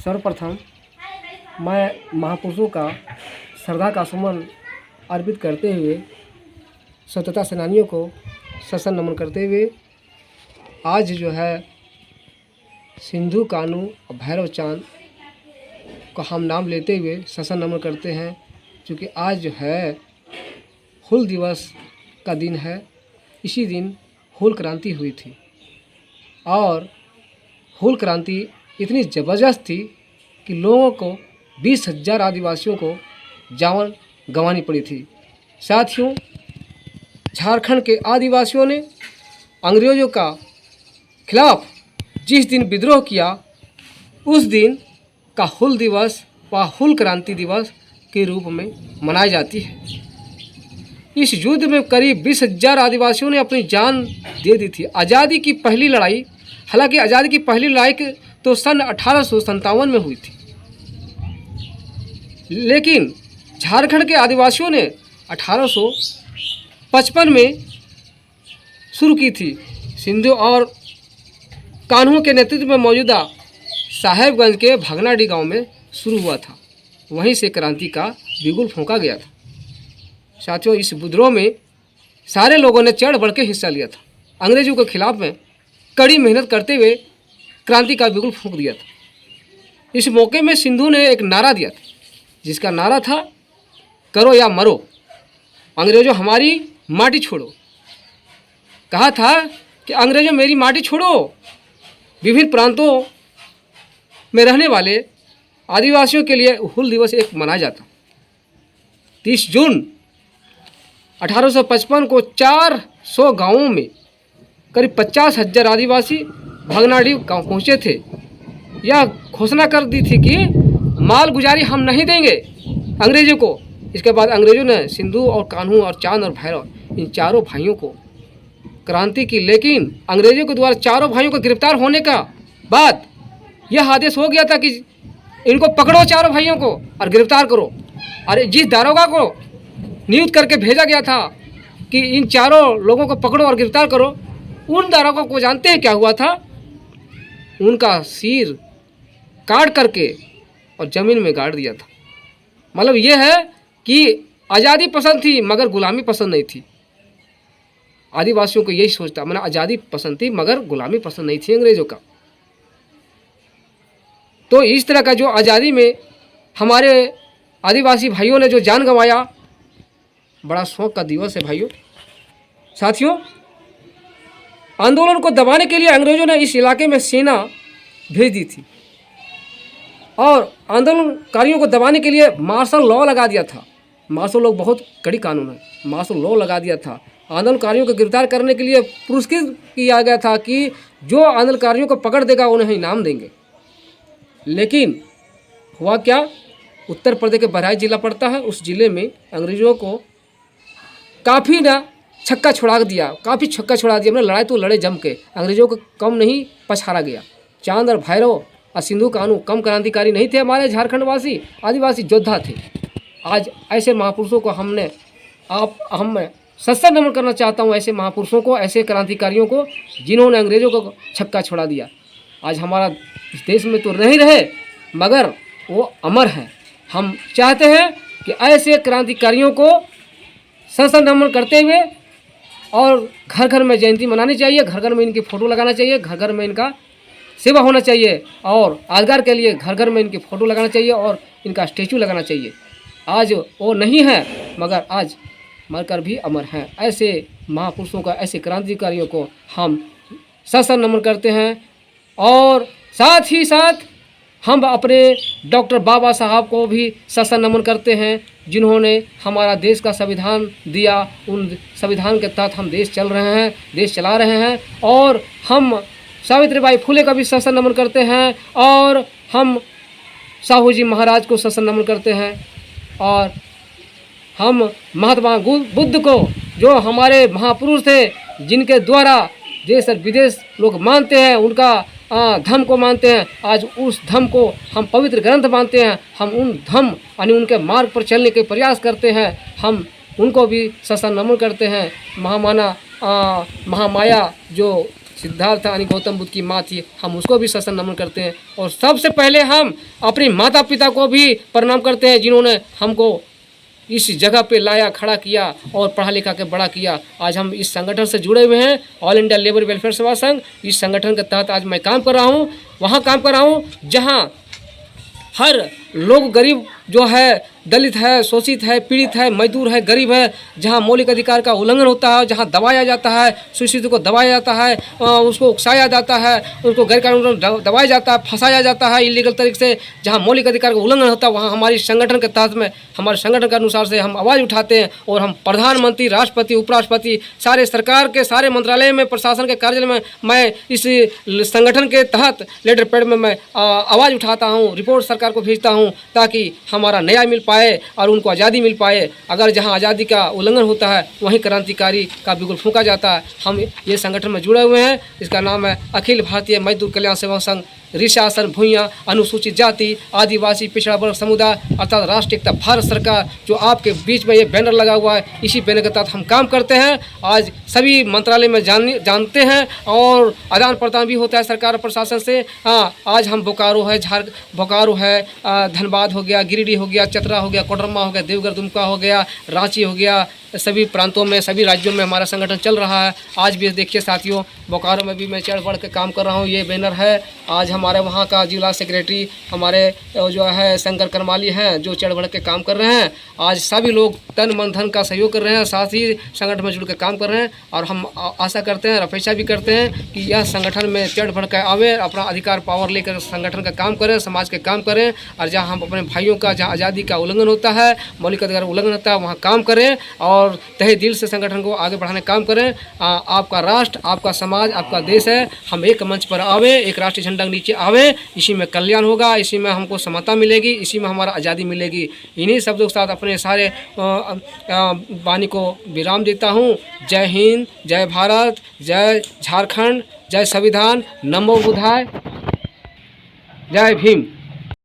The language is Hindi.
सर्वप्रथम मैं महापुरुषों का श्रद्धा का सुमन अर्पित करते हुए स्वतंत्रता सेनानियों को सशस्त्र नमन करते हुए आज जो है सिंधु कान्हू और भैरव चांद को हम नाम लेते हुए सशस्त्र नमन करते हैं, क्योंकि आज जो है हूल दिवस का दिन है। इसी दिन हूल क्रांति हुई थी और हूल क्रांति इतनी ज़बरदस्त थी कि लोगों को 20,000 आदिवासियों को जान गंवानी पड़ी थी। साथियों, झारखंड के आदिवासियों ने अंग्रेज़ों का खिलाफ जिस दिन विद्रोह किया, उस दिन का हूल दिवस व हूल क्रांति दिवस के रूप में मनाई जाती है। इस युद्ध में करीब 20,000 आदिवासियों ने अपनी जान दे दी थी। आज़ादी की पहली लड़ाई, हालांकि आज़ादी की पहली लड़ाई तो सन 1857 में हुई थी, लेकिन झारखंड के आदिवासियों ने 1855 में शुरू की थी। सिंधु और कान्हू के नेतृत्व में मौजूदा साहेबगंज के भगनाडी गांव में शुरू हुआ था। वहीं से क्रांति का बिगुल फूंका गया था। साथियों, इस विद्रोह में सारे लोगों ने चढ़ बढ़ के हिस्सा लिया था। अंग्रेजों के खिलाफ में कड़ी मेहनत करते हुए क्रांति का बिगुल फूंक दिया था। इस मौके में सिंधु ने एक नारा दिया था, जिसका नारा था, करो या मरो, अंग्रेजों हमारी माटी छोड़ो। कहा था कि अंग्रेजों मेरी माटी छोड़ो। विभिन्न प्रांतों में रहने वाले आदिवासियों के लिए हूल दिवस एक मनाया जाता। 30 जून 1855 को 400 गांवों में करीब 50,000 आदिवासी भगनाडी गांव पहुंचे थे। यह घोषणा कर दी थी कि माल गुजारी हम नहीं देंगे अंग्रेजों को। इसके बाद अंग्रेजों ने सिंधु और कान्हू और चांद और भैरव इन चारों भाइयों को क्रांति की, लेकिन अंग्रेजों के द्वारा चारों भाइयों को गिरफ्तार होने का बाद यह आदेश हो गया था कि इनको पकड़ो, चारों भाइयों को, और गिरफ्तार करो। और जिस दारोगा को नियुक्त करके भेजा गया था कि इन चारों लोगों को पकड़ो और गिरफ्तार करो, उन दारोगा को जानते हैं क्या हुआ था? उनका सिर काट करके और ज़मीन में गाड़ दिया था। मतलब यह है कि आज़ादी पसंद थी मगर गुलामी पसंद नहीं थी। आदिवासियों को यही सोचता, मतलब आज़ादी पसंद थी मगर गुलामी पसंद नहीं थी अंग्रेज़ों का। तो इस तरह का जो आज़ादी में हमारे आदिवासी भाइयों ने जो जान गंवाया, बड़ा शौक का दिवस है भाइयों। साथियों, आंदोलन को दबाने के लिए अंग्रेज़ों ने इस इलाके में सेना भेज दी थी और आंदोलनकारियों को दबाने के लिए मार्शल लॉ लगा दिया था। मार्शल लॉ बहुत कड़ी कानून है। मार्शल लॉ लगा दिया था। आंदोलनकारियों को गिरफ्तार करने के लिए पुरस्कृत किया गया था कि जो आंदोलनकारियों को पकड़ देगा उन्हें इनाम देंगे। लेकिन हुआ क्या? उत्तर प्रदेश के बहराइच जिला पड़ता है, उस जिले में अंग्रेज़ों को काफ़ी छक्का छुड़ा दिया, काफ़ी छक्का छुड़ा दिया। मतलब लड़ाई तो लड़े जम के, अंग्रेज़ों को कम नहीं पछाड़ा गया। चांद और भैरव और सिंधु कान्हू कम क्रांतिकारी नहीं थे। हमारे झारखंडवासी आदिवासी योद्धा थे। आज ऐसे महापुरुषों को हम सशस्त्र नमन करना चाहता हूँ, ऐसे महापुरुषों को, ऐसे क्रांतिकारियों को जिन्होंने अंग्रेज़ों को छक्का छुड़ा दिया। आज हमारा इस देश में तो नहीं रहे मगर वो अमर हैं। हम चाहते हैं कि ऐसे क्रांतिकारियों को सशस्त्र नमन करते हुए और घर घर में जयंती मनानी चाहिए, घर घर में इनकी फ़ोटो लगाना चाहिए, घर घर में इनका सेवा होना चाहिए और आजगार के लिए घर घर में इनकी फ़ोटो लगाना चाहिए और इनका स्टैचू लगाना चाहिए। आज वो नहीं है मगर आज मरकर भी अमर हैं। ऐसे महापुरुषों का, ऐसे क्रांतिकारियों को हम सशस्त्र नमन करते हैं। और साथ ही साथ हम अपने डॉक्टर बाबा साहब को भी सशस्त्र नमन करते हैं, जिन्होंने हमारा देश का संविधान दिया। उन संविधान के तहत हम देश चल रहे हैं, देश चला रहे हैं। और हम सावित्रीबाई फुले का भी सशस्त्र नमन करते हैं और हम साहू जी महाराज को सशस्त्र नमन करते हैं। और हम महात्मा बुद्ध को, जो हमारे महापुरुष थे, जिनके द्वारा देश और विदेश लोग मानते हैं, उनका धर्म को मानते हैं, आज उस धर्म को हम पवित्र ग्रंथ मानते हैं। हम उन धर्म यानी उनके मार्ग पर चलने के प्रयास करते हैं। हम उनको भी सशस्त्र नमन करते हैं। महामाया जो सिद्धार्थ यानी गौतम बुद्ध की माँ थी, हम उसको भी सत्संग नमन करते हैं। और सबसे पहले हम अपने माता पिता को भी प्रणाम करते हैं, जिन्होंने हमको इस जगह पे लाया, खड़ा किया और पढ़ा लिखा के बड़ा किया। आज हम इस संगठन से जुड़े हुए हैं, ऑल इंडिया लेबर वेलफेयर सेवा संघ। इस संगठन के तहत आज मैं काम कर रहा हूँ, वहाँ काम कर रहा हूँ जहाँ हर लोग, गरीब जो है, दलित है, शोषित है, पीड़ित है, मजदूर है, गरीब है, जहाँ मौलिक अधिकार का उल्लंघन होता है, जहाँ दबाया जाता है, सुशिक्षित को दबाया जाता है, उसको उकसाया जाता है, उसको गैर कानूनी दबाया जाता है, फंसाया जाता है इलीगल तरीके से, जहाँ मौलिक अधिकार का उल्लंघन होता है, वहाँ हमारी संगठन के तहत में, हमारे संगठन के अनुसार से हम आवाज़ उठाते हैं और हम प्रधानमंत्री, राष्ट्रपति, उपराष्ट्रपति, सारे सरकार के सारे मंत्रालय में, प्रशासन के कार्यालय में मैं इस संगठन के तहत लेटर पैड में मैं आवाज़ उठाता हूँ, रिपोर्ट सरकार को भेजता हूँ, ताकि हमारा न्याय मिल पाए और उनको आज़ादी मिल पाए। अगर जहां आज़ादी का उल्लंघन होता है वहीं क्रांतिकारी का बिगुल फूंका जाता है। हम ये संगठन में जुड़े हुए हैं, इसका नाम है अखिल भारतीय मजदूर कल्याण सेवा संघ, रिशासन भूया अनुसूचित जाति आदिवासी पिछड़ा वर्ग समुदाय अर्थात राष्ट्रीय एकता भारत सरकार। जो आपके बीच में ये बैनर लगा हुआ है, इसी बैनर के तहत हम काम करते हैं। आज सभी मंत्रालय में जानते हैं और आदान प्रदान भी होता है सरकार प्रशासन से। हाँ, आज हम बोकारो है, बोकारो है, धनबाद हो गया, गिरिडीह हो गया, चतरा हो गया, कोडरमा हो गया, देवघर दुमका हो गया, रांची हो गया, सभी प्रांतों में, सभी राज्यों में हमारा संगठन चल रहा है। आज भी देखिए साथियों, बोकारो में भी मैं चढ़ बढ़ के काम कर रहा हूँ। ये बैनर है, आज हमारे वहाँ का जिला सेक्रेटरी हमारे जो है शंकर करमाली हैं, जो चढ़ बढ़ के काम कर रहे हैं। आज सभी लोग तन मन धन का सहयोग कर रहे हैं, साथ ही संगठन में जुड़ के काम कर रहे हैं। और हम आशा करते हैं, अपेक्षा भी करते हैं कि यह संगठन में चढ़ बढ़ कर आवे, अपना अधिकार पावर लेकर संगठन का काम करें, समाज के काम करें। और जहाँ हम अपने भाइयों का, जहाँ आज़ादी का उल्लंघन होता है, मौलिक अधिकार उल्लंघन होता है, वहाँ काम करें और तहे दिल से संगठन को आगे बढ़ाने का काम करें। आपका राष्ट्र, आपका समाज, आपका देश है। हम एक मंच पर आवे, एक राष्ट्रीय झंडा के नीचे आवे, इसी में कल्याण होगा, इसी में हमको समता मिलेगी, इसी में हमारा आज़ादी मिलेगी। इन्हीं शब्दों के साथ अपने सारे वाणी को विराम देता हूँ। जय हिंद, जय भारत, जय झारखंड, जय संविधान, नमो बुद्धाय, जय भीम।